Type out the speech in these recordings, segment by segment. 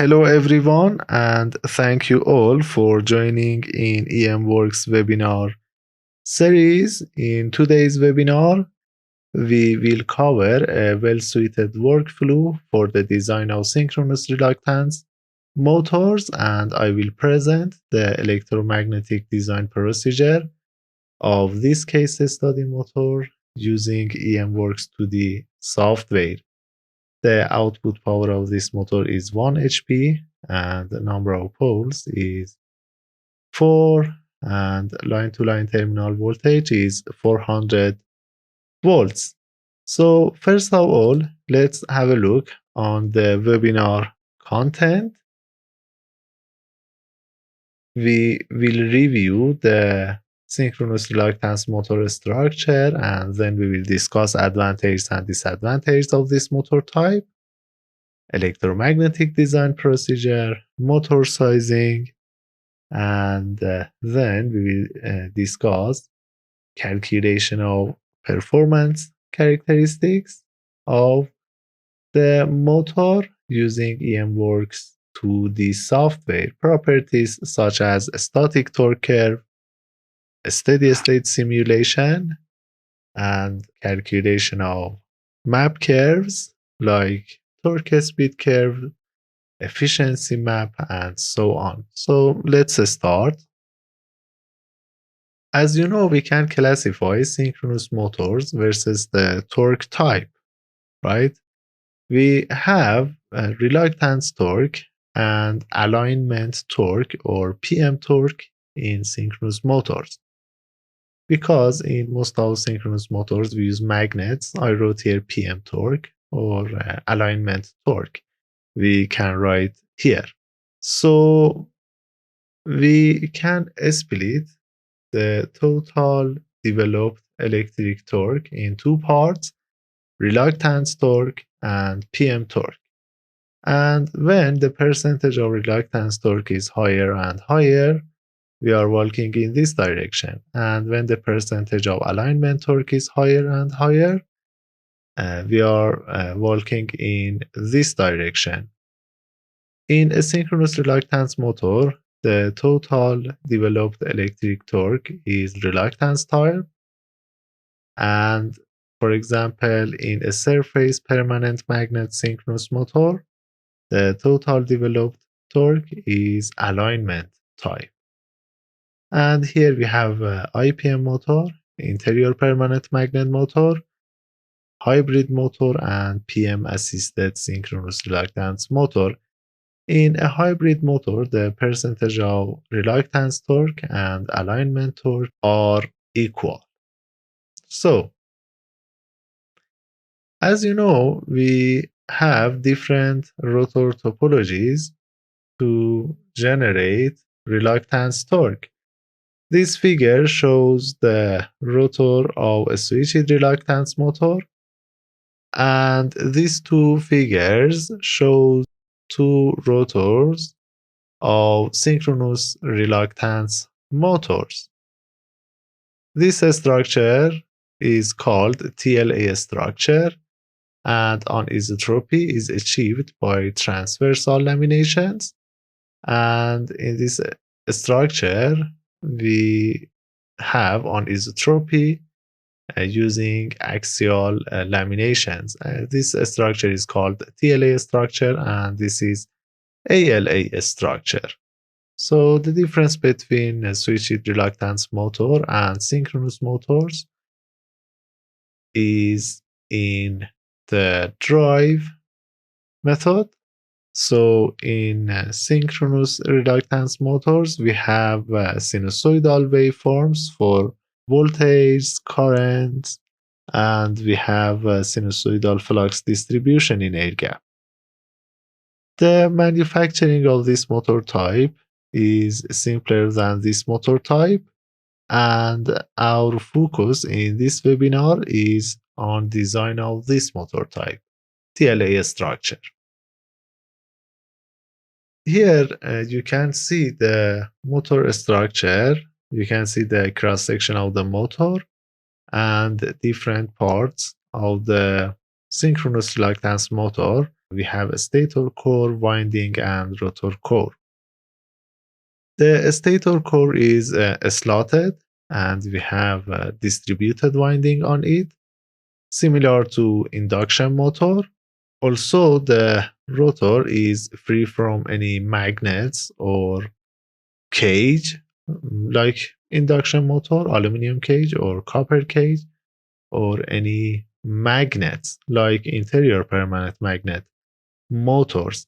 Hello everyone, and thank you all for joining in EMWorks webinar series. In today's webinar, we will cover a well-suited workflow for the design of synchronous reluctance motors, and I will present the electromagnetic design procedure of this case study motor using EMWorks 2D software. The output power of this motor is 1 HP and the number of poles is 4 and line-to-line terminal voltage is 400 volts. So first of all, let's have a look on the webinar content. We will review the synchronous reluctance motor structure, and then we will discuss advantages and disadvantages of this motor type, electromagnetic design procedure, motor sizing, and then we will discuss calculation of performance characteristics of the motor using EMWorks 2D software, properties such as static torque curve, steady state simulation, and calculation of map curves like torque speed curve, efficiency map, and so on. So let's start. As you know, we can classify synchronous motors versus the torque type, right? We have reluctance torque and alignment torque, or PM torque, in synchronous motors. Because in most of synchronous motors we use magnets, I wrote here PM torque or alignment torque. We can write here. So we can split the total developed electric torque in two parts, reluctance torque and PM torque. And when the percentage of reluctance torque is higher and higher, we are walking in this direction. And when the percentage of alignment torque is higher and higher, we are walking in this direction. In a synchronous reluctance motor, the total developed electric torque is reluctance type. And for example, in a surface permanent magnet synchronous motor, the total developed torque is alignment type. And here we have IPM motor, interior permanent magnet motor, hybrid motor, and PM assisted synchronous reluctance motor. In a hybrid motor, the percentage of reluctance torque and alignment torque are equal. So, as you know, we have different rotor topologies to generate reluctance torque. This figure shows the rotor of a switched reluctance motor, and these two figures show two rotors of synchronous reluctance motors. This structure is called TLA structure, and anisotropy is achieved by transversal laminations. And in this structure, we have anisotropy using axial laminations. This structure is called TLA structure, and this is ALA structure. So the difference between a switched reluctance motor and synchronous motors is in the drive method. So in synchronous reluctance motors, we have sinusoidal waveforms for voltage, current, and we have sinusoidal flux distribution in air gap. The manufacturing of this motor type is simpler than this motor type, and our focus in this webinar is on design of this motor type, TLA structure. Here you can see the motor structure. You can see the cross section of the motor and different parts of the synchronous reluctance motor We have a stator core, winding, and rotor core. The stator core is slotted, and we have a distributed winding on it, similar to induction motor. Also, the rotor is free from any magnets or cage, like induction motor, aluminum cage or copper cage, or any magnets like interior permanent magnet motors.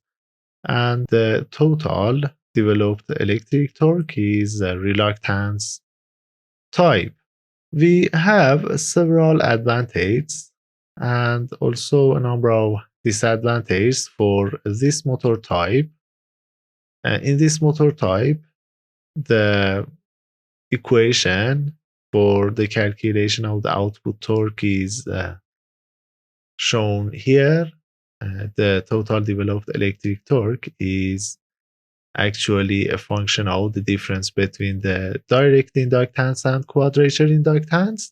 And the total developed electric torque is a reluctance type. We have several advantages and also a number of disadvantages for this motor type. In this motor type, the equation for the calculation of the output torque is shown here. The total developed electric torque is actually a function of the difference between the direct inductance and quadrature inductance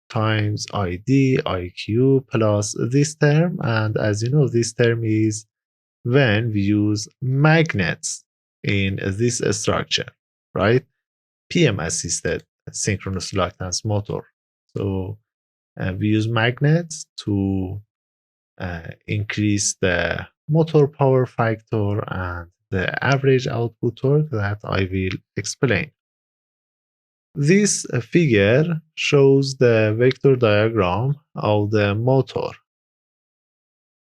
times ID, IQ plus this term. And as you know, this term is when we use magnets in this structure, right? PM assisted synchronous reluctance motor. So we use magnets to increase the motor power factor and the average output torque that I will explain. This figure shows the vector diagram of the motor.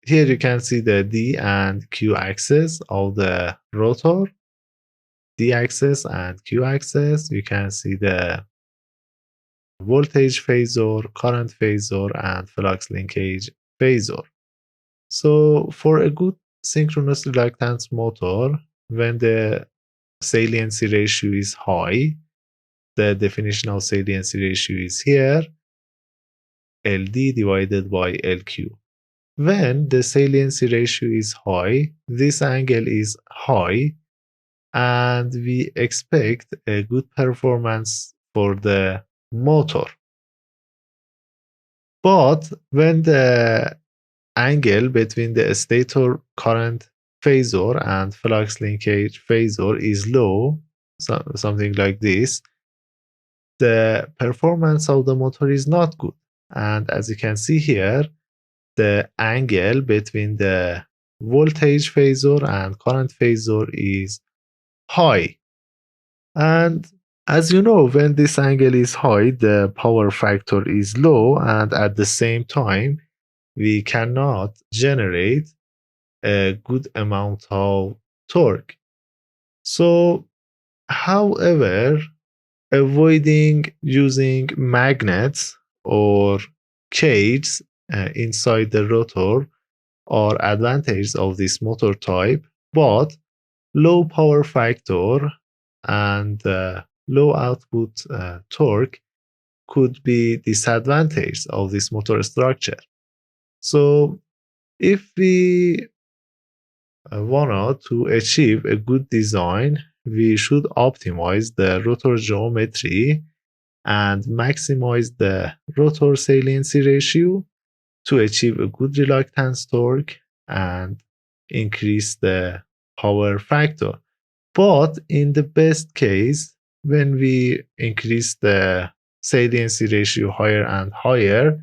Here you can see the D and Q axis of the rotor. D axis and Q axis. You can see the voltage phasor, current phasor, and flux linkage phasor. So for a good synchronous reluctance motor, when the saliency ratio is high, the definition of saliency ratio is here, LD divided by LQ. When the saliency ratio is high, this angle is high, and we expect a good performance for the motor. But when the angle between the stator current phasor and flux linkage phasor is low, something like this, the performance of the motor is not good. And as you can see here, the angle between the voltage phasor and current phasor is high. And as you know, when this angle is high, the power factor is low, and at the same time, we cannot generate a good amount of torque. So, however, avoiding using magnets or cages inside the rotor are advantages of this motor type, but low power factor and low output torque could be disadvantages of this motor structure. So if we want to achieve a good design, we should optimize the rotor geometry and maximize the rotor saliency ratio to achieve a good reluctance torque and increase the power factor. But in the best case, when we increase the saliency ratio higher and higher,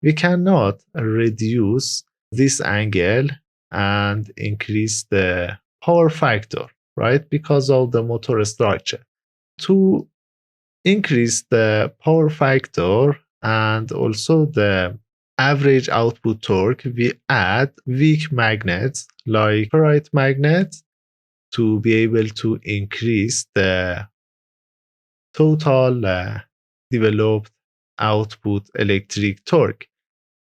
we cannot reduce this angle and increase the power factor, right? Because of the motor structure. To increase the power factor and also the average output torque, we add weak magnets like ferrite magnets to be able to increase the total developed output electric torque.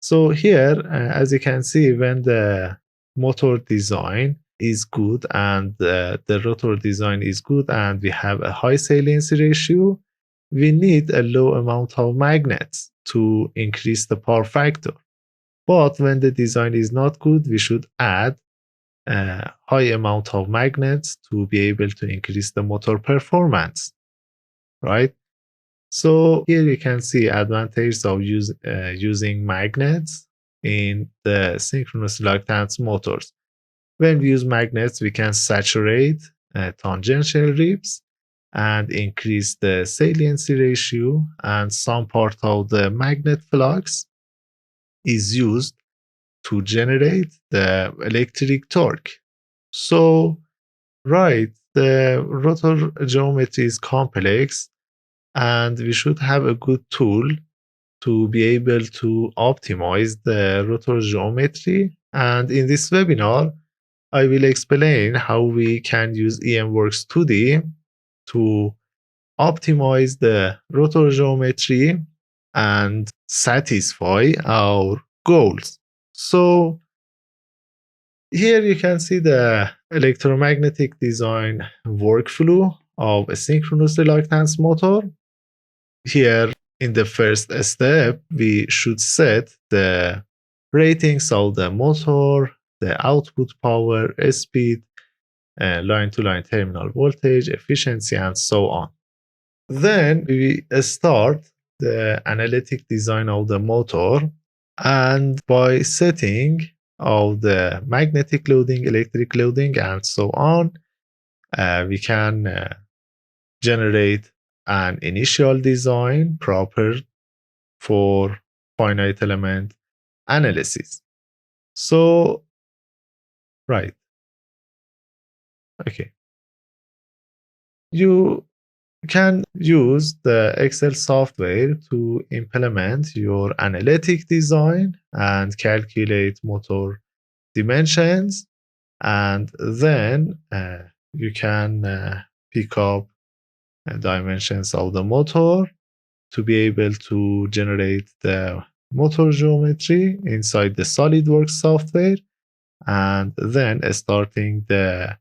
So here, as you can see, when the motor design is good and the rotor design is good and we have a high saliency ratio, we need a low amount of magnets to increase the power factor. But when the design is not good, we should add a high amount of magnets to be able to increase the motor performance, right? So here you can see advantages of using magnets in the synchronous reluctance motors. When we use magnets, we can saturate tangential ribs and increase the saliency ratio, and some part of the magnet flux is used to generate the electric torque. So, right, the rotor geometry is complex, and we should have a good tool to be able to optimize the rotor geometry. And in this webinar, I will explain how we can use EMWorks 2D to optimize the rotor geometry and satisfy our goals. So here you can see the electromagnetic design workflow of a synchronous reluctance motor. Here in the first step, we should set the ratings of the motor, the output power, speed, line-to-line terminal voltage, efficiency, and so on. Then we start the analytic design of the motor, and by setting of the magnetic loading, electric loading, and so on, we can generate an initial design proper for finite element analysis. So, right. Okay. You can use the Excel software to implement your analytic design and calculate motor dimensions, and then you can pick up dimensions of the motor to be able to generate the motor geometry inside the SolidWorks software, and then starting the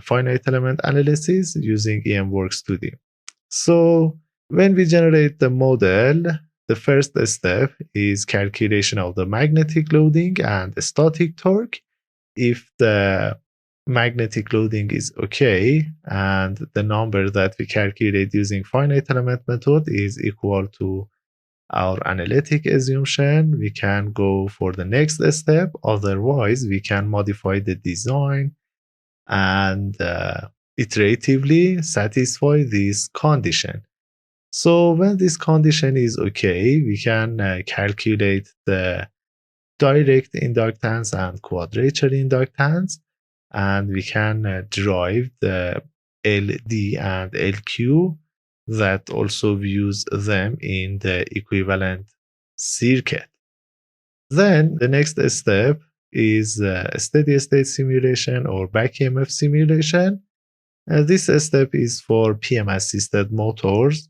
finite element analysis using EMWorks 2D. So when we generate the model, the first step is calculation of the magnetic loading and the static torque. If the magnetic loading is okay and the number that we calculate using finite element method is equal to our analytic assumption, we can go for the next step. Otherwise, we can modify the design and iteratively satisfy this condition. So when this condition is okay, we can calculate the direct inductance and quadrature inductance, and we can derive the LD and LQ that also we use them in the equivalent circuit. Then the next step is steady state simulation or back EMF simulation. This step is for PM assisted motors.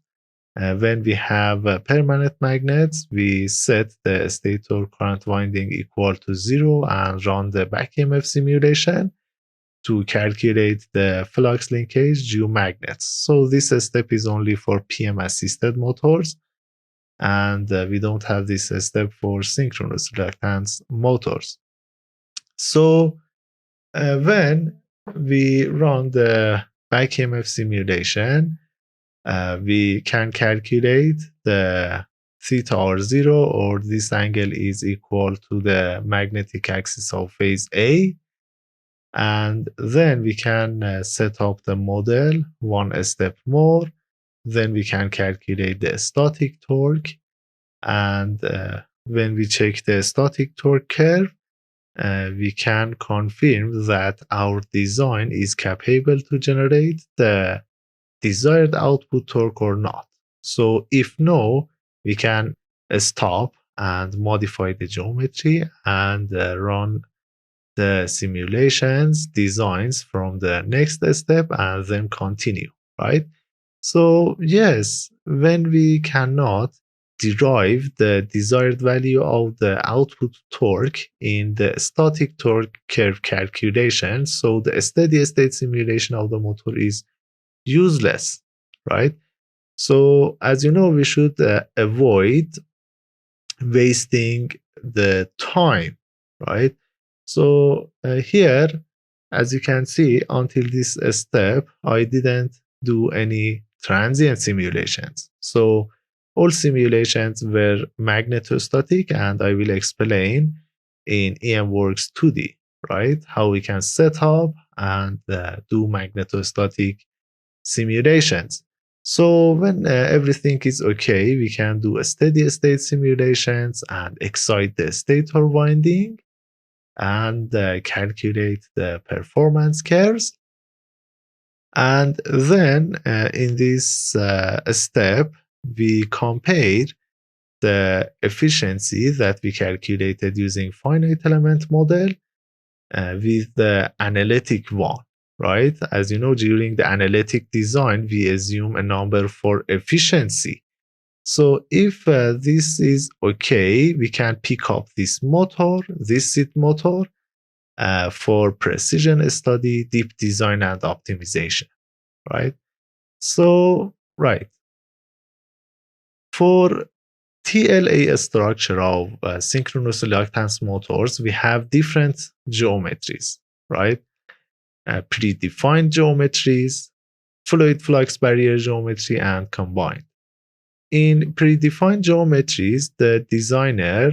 When we have permanent magnets, we set the stator current winding equal to 0 and run the back EMF simulation to calculate the flux linkage due magnets. So this step is only for PM assisted motors, and we don't have this step for synchronous reluctance motors. So when we run the back EMF simulation, we can calculate the theta r0, or this angle is equal to the magnetic axis of phase A. And then we can set up the model one step more. Then we can calculate the static torque. And when we check the static torque curve, we can confirm that our design is capable to generate the desired output torque or not. So if no, we can stop and modify the geometry and run the simulations designs from the next step and then continue, right? So yes, when we cannot derive the desired value of the output torque in the static torque curve calculation, so the steady state simulation of the motor is useless, right? So as you know, we should avoid wasting the time, right? So here, as you can see, until this step, I didn't do any transient simulations. So All simulations were magnetostatic, and I will explain in EMWorks 2D, right? How we can set up and do magnetostatic simulations. So when everything is okay, we can do a steady state simulations and excite the stator winding and calculate the performance curves. And then in this step, we compare the efficiency that we calculated using finite element model with the analytic one, right? As you know, during the analytic design, we assume a number for efficiency. So if this is okay, we can pick up this motor, this seat motor, for precision study, deep design, and optimization, right? So, right. For TLA structure of synchronous reluctance motors, we have different geometries, right? Predefined geometries, fluid flux barrier geometry, and combined. In predefined geometries, the designer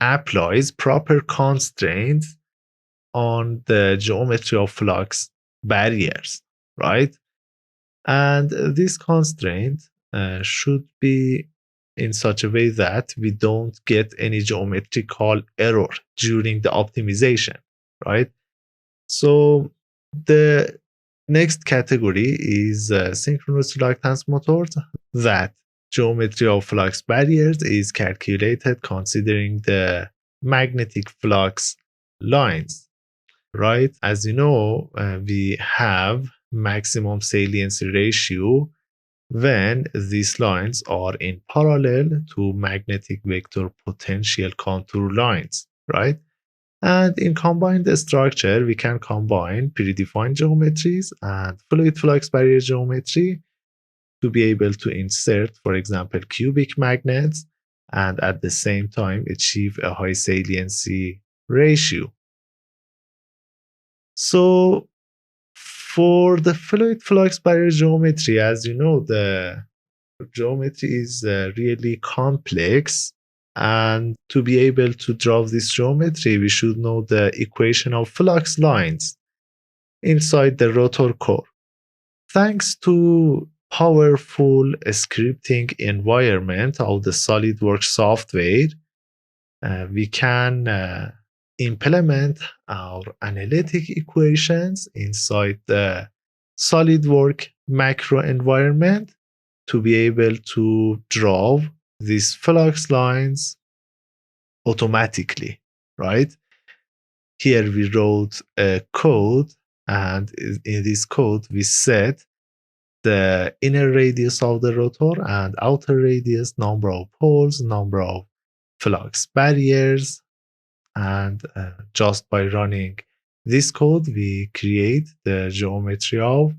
applies proper constraints on the geometry of flux barriers, right? And this constraint should be in such a way that we don't get any geometrical error during the optimization, right? So the next category is synchronous reluctance motors, that geometry of flux barriers is calculated considering the magnetic flux lines, right? As you know, we have maximum saliency ratio when these lines are in parallel to magnetic vector potential contour lines, right? And in combined structure, we can combine predefined geometries and fluid flux barrier geometry to be able to insert, for example, cubic magnets and at the same time achieve a high saliency ratio. So for the fluid flux barrier geometry, as you know, the geometry is really complex. And to be able to draw this geometry, we should know the equation of flux lines inside the rotor core. Thanks to powerful scripting environment of the SolidWorks software, we can implement our analytic equations inside the SolidWorks macro environment to be able to draw these flux lines automatically, right? Here we wrote a code, and in this code we set the inner radius of the rotor and outer radius, number of poles, number of flux barriers, and just by running this code we create the geometry of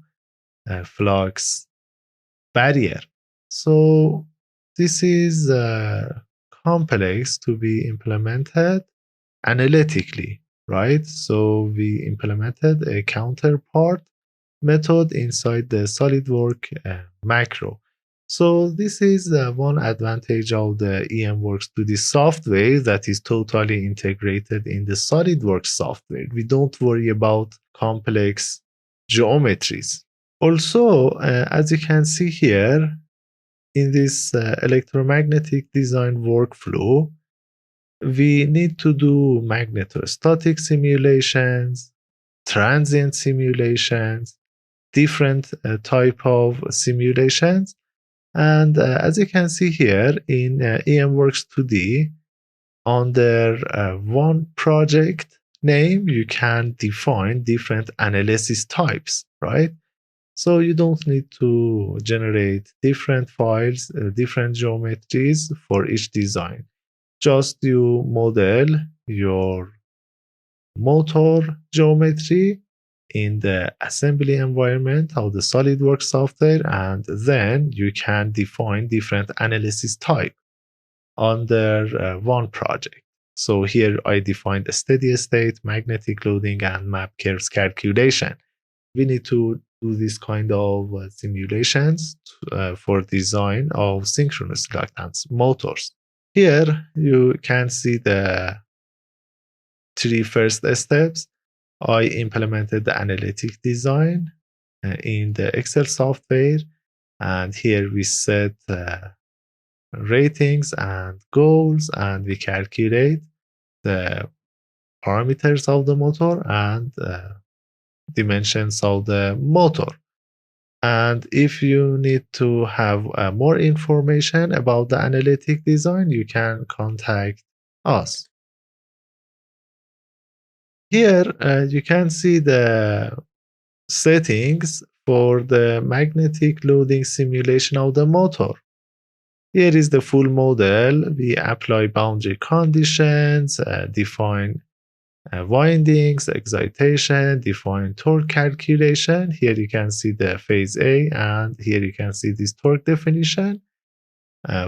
flux barrier. So this is complex to be implemented analytically, right? So we implemented a counterpart method inside the SolidWorks macro. So this is one advantage of the EMWorks 2D software that is totally integrated in the SolidWorks software. We don't worry about complex geometries. Also, as you can see here, in this electromagnetic design workflow, we need to do magnetostatic simulations, transient simulations, different type of simulations. And as you can see here in EMWorks 2D, under one project name, you can define different analysis types, right? So you don't need to generate different files, different geometries for each design. Just you model your motor geometry in the assembly environment of the SolidWorks software, and then you can define different analysis type under one project. So here I defined a steady state, magnetic loading, and map curves calculation. We need to do this kind of simulations for design of synchronous reluctance motors. Here you can see the three first steps. I implemented the analytic design in the Excel software, and here we set ratings and goals, and we calculate the parameters of the motor and dimensions of the motor. And if you need to have more information about the analytic design, you can contact us. Here you can see the settings for the magnetic loading simulation of the motor. Here is the full model. We apply boundary conditions, define windings, excitation, define torque calculation. Here you can see the phase A, and here you can see this torque definition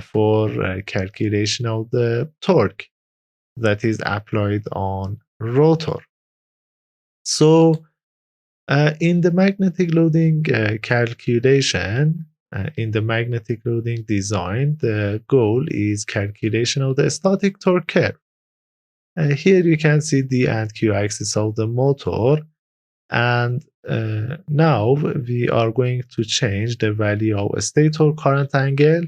for calculation of the torque that is applied on rotor. So in the magnetic loading calculation, in the magnetic loading design, the goal is calculation of the static torque curve. Here you can see the and Q axis of the motor, and now we are going to change the value of stator current angle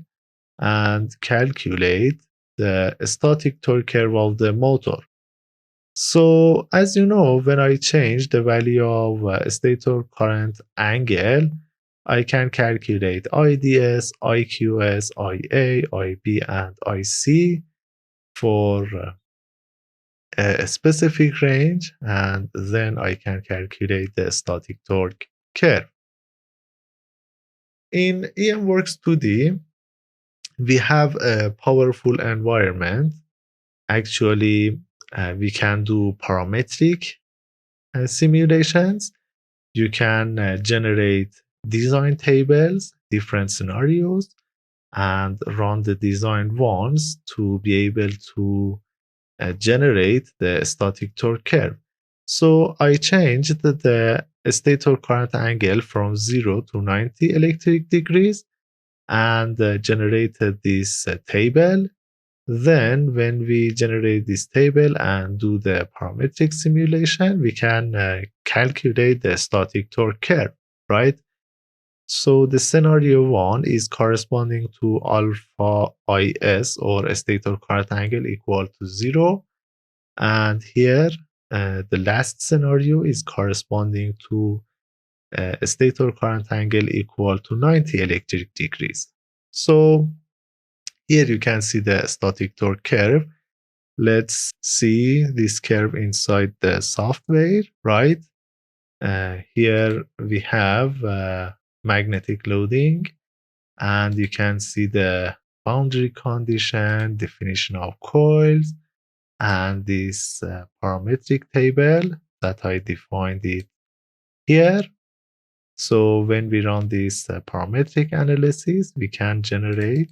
and calculate the static torque curve of the motor. So as you know, when I change the value of stator current angle, I can calculate IDS, IQS, IA, IB, and IC for a specific range, and then I can calculate the static torque curve. In EMWorks 2D, we have a powerful environment. Actually, we can do parametric simulations. You can generate design tables, different scenarios, and run the design once to be able to generate the static torque curve. So I changed the stator current angle from 0 to 90 electric degrees and generated this table. Then when we generate this table and do the parametric simulation, we can calculate the static torque curve, right? So the scenario 1 is corresponding to alpha IS, or stator current angle, equal to 0. And here the last scenario is corresponding to a stator current angle equal to 90 electric degrees. So here you can see the static torque curve. Let's see this curve inside the software, right? Here we have magnetic loading, and you can see the boundary condition, definition of coils, and this parametric table that I defined it here. So when we run this parametric analysis, we can generate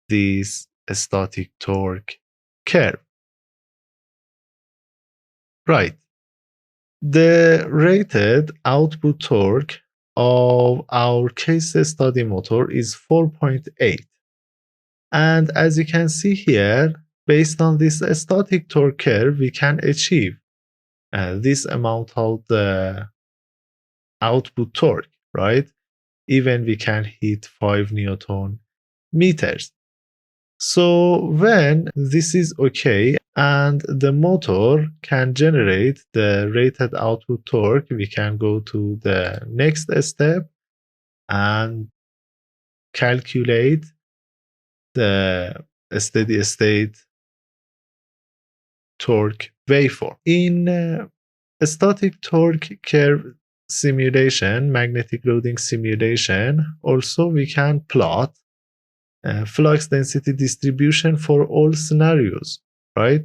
this static torque curve. Right. The rated output torque of our case study motor is 4.8. And as you can see here, based on this static torque curve, we can achieve this amount of the output torque, right? Even we can hit 5 Newton meters. So when this is okay and the motor can generate the rated output torque, we can go to the next step and calculate the steady state torque waveform. In a static torque curve simulation, magnetic loading simulation, also we can plot flux density distribution for all scenarios, right?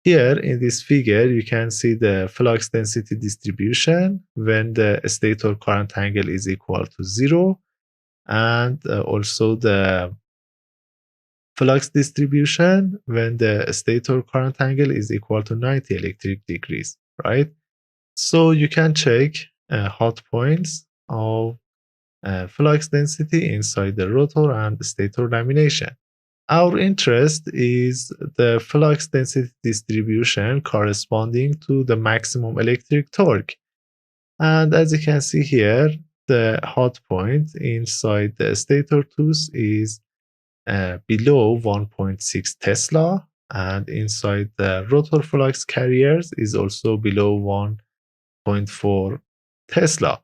Here in this figure, you can see the flux density distribution when the stator current angle is equal to 0, and also the flux distribution when the stator current angle is equal to 90 electric degrees, right? So you can check hot points of flux density inside the rotor and stator lamination. Our interest is the flux density distribution corresponding to the maximum electric torque. And as you can see here, the hot point inside the stator tooth is below 1.6 Tesla, and inside the rotor flux carriers is also below 1.4 Tesla.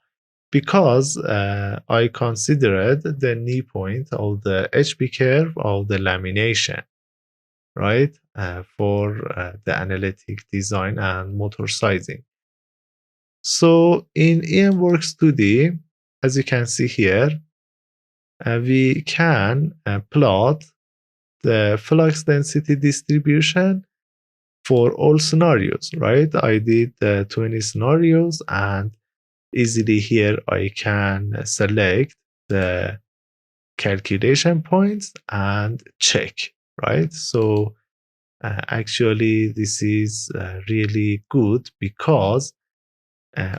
Because I considered the knee point of the HP curve of the lamination, right, for the analytic design and motor sizing. So in EMWorks 2D, as you can see here, we can plot the flux density distribution for all scenarios, right? I did 20 scenarios, and easily here I can select the calculation points and check, right? So actually this is really good because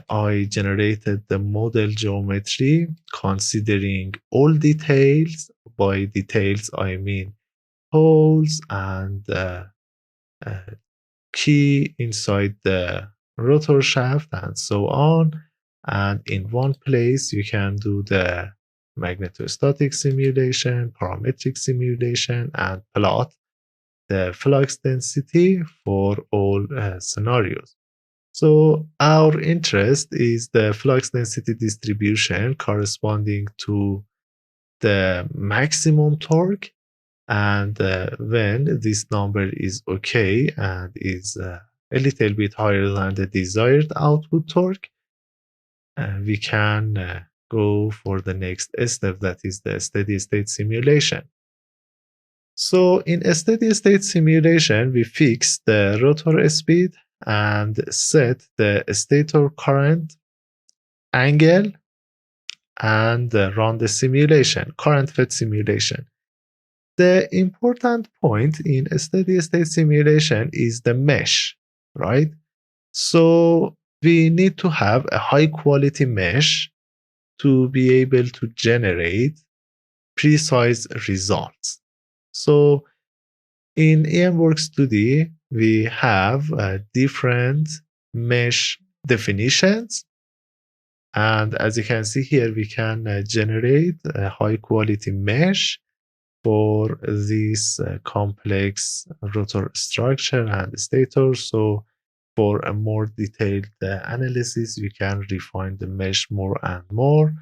I generated the model geometry considering all details. By details I mean holes and key inside the rotor shaft and so on. And in one place you can do the magnetostatic simulation, parametric simulation, and plot the flux density for all scenarios. So our interest is the flux density distribution corresponding to the maximum torque, and when this number is okay and is a little bit higher than the desired output torque, we can go for the next step, that is the steady state simulation. So in a steady state simulation, we fix the rotor speed and set the stator current angle and run the simulation, current fed simulation. The important point in a steady state simulation is the mesh, right? So we need to have a high quality mesh to be able to generate precise results. So in EMWorks 2D, we have different mesh definitions. And as you can see here, we can generate a high quality mesh for this complex rotor structure and stator. So for a more detailed analysis, you can refine the mesh more and more.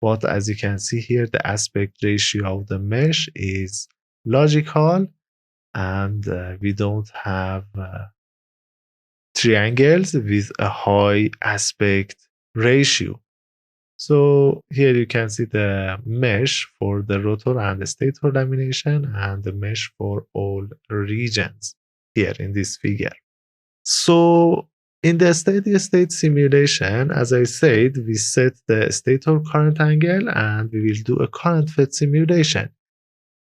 But as you can see here, the aspect ratio of the mesh is logical, and we don't have triangles with a high aspect ratio. So here you can see the mesh for the rotor and the stator lamination and the mesh for all regions here in this figure. So in the steady state simulation, as I said, we set the stator current angle and we will do a current fed simulation.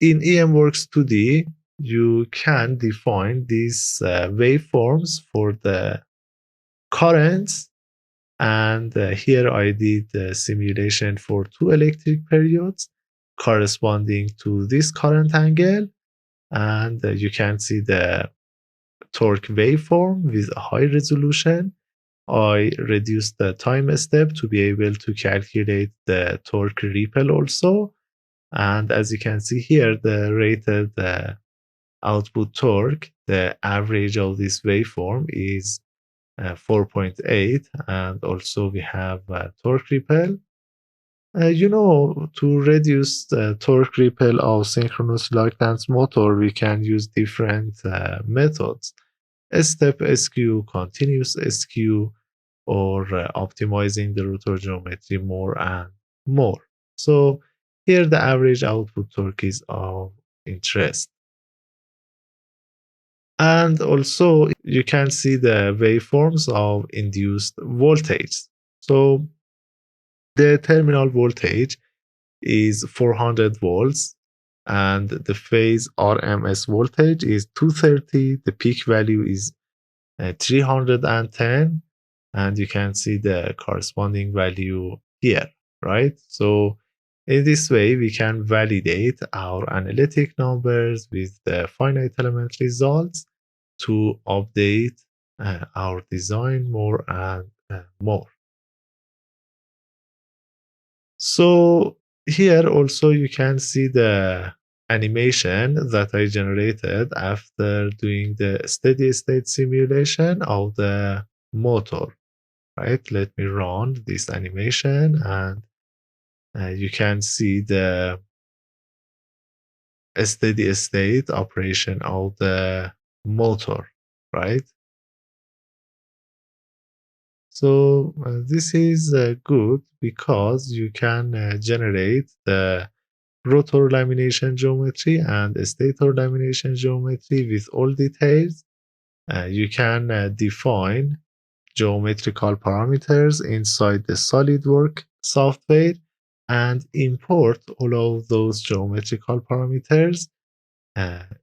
In EMWorks 2D, you can define these waveforms for the currents. And here I did the simulation for 2 electric periods corresponding to this current angle. And you can see the torque waveform with a high resolution. I reduced the time step to be able to calculate the torque ripple also. And as you can see here, the rated output torque, the average of this waveform is 4.8, and also we have torque ripple. To reduce the torque ripple of synchronous reluctance motor, we can use different methods: step skew, continuous skew, or optimizing the rotor geometry more and more. So here the average output torque is of interest. And also you can see the waveforms of induced voltage. So the terminal voltage is 400 volts and the phase RMS voltage is 230. The peak value is 310. and you can see the corresponding value here, right? So in this way, we can validate our analytic numbers with the finite element results to update our design more and more. So here also you can see the animation that I generated after doing the steady state simulation of the motor, right? Let me run this animation, and you can see the steady state operation of the motor, right? So this is good because you can generate the rotor lamination geometry and stator lamination geometry with all details. You can define geometrical parameters inside the SolidWorks software and import all of those geometrical parameters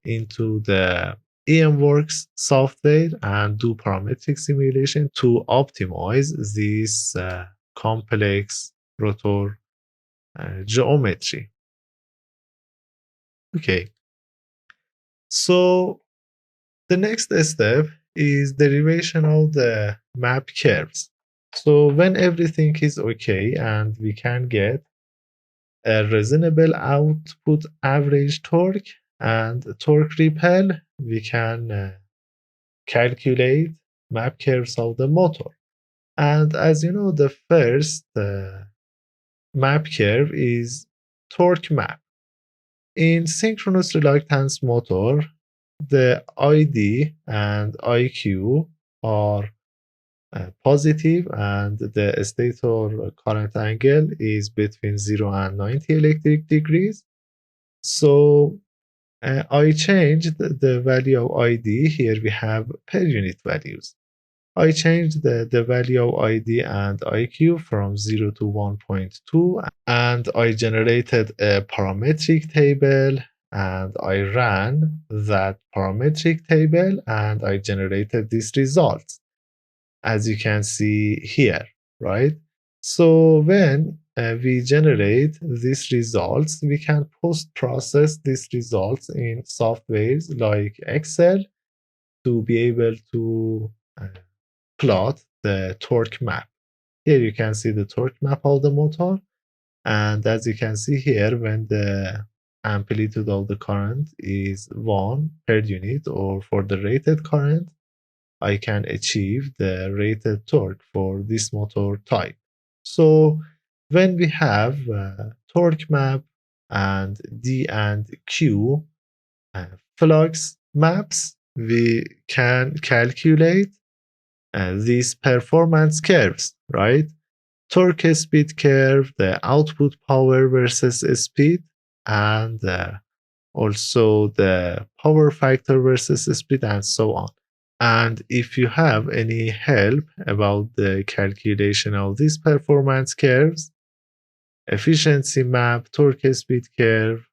into the EMWorks software and do parametric simulation to optimize this complex rotor geometry. Okay, so the next step is derivation of the map curves. So when everything is okay and we can get a reasonable output average torque and torque ripple, we can calculate map curves of the motor. And as you know, the first map curve is torque map. In synchronous reluctance motor, the ID and IQ are positive, and the stator current angle is between 0 and 90 electric degrees. So I changed the value of ID. Here we have per unit values. I changed the value of ID and IQ from 0 to 1.2, and I generated a parametric table, and I ran that parametric table, and I generated these results, as you can see here, right? So when we generate these results, we can post-process these results in softwares like Excel to be able to uh, plot the torque map. Here you can see the torque map of the motor, and as you can see here, when the amplitude of the current is 1 per unit, or for the rated current, I can achieve the rated torque for this motor type. So when we have torque map and D and Q flux maps, we can calculate these performance curves, right? Torque speed curve, the output power versus speed, and also the power factor versus speed, and so on. And if you have any help about the calculation of these performance curves, efficiency map, torque speed curve,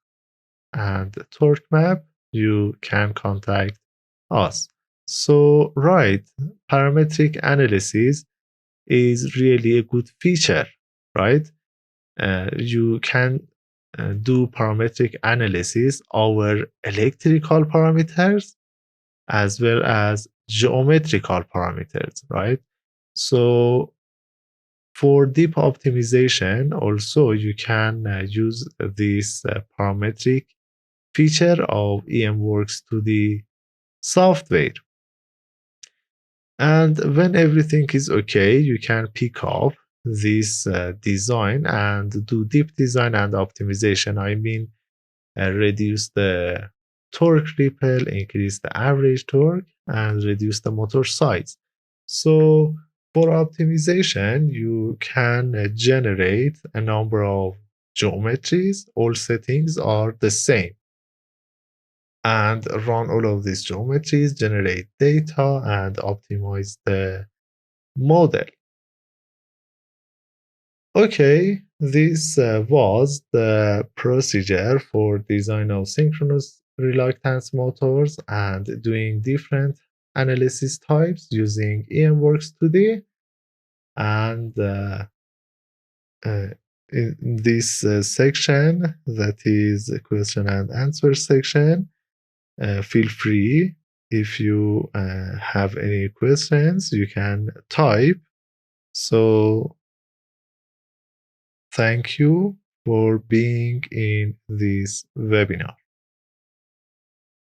and torque map, you can contact us. So, right, parametric analysis is really a good feature, right? You can do parametric analysis over electrical parameters as well as geometrical parameters, right? So for deep optimization, also you can use this parametric feature of EMWorks to the software. And when everything is okay, you can pick up this design and do deep design and optimization. I mean, reduce the torque ripple, increase the average torque, and reduce the motor size. So for optimization, you can generate a number of geometries. All settings are the same, and run all of these geometries, generate data, and optimize the model. Okay, this was the procedure for design of synchronous reluctance motors and doing different analysis types using EMWorks 2D. And in this section, that is a question and answer section, feel free. If you have any questions, you can type. So thank you for being in this webinar.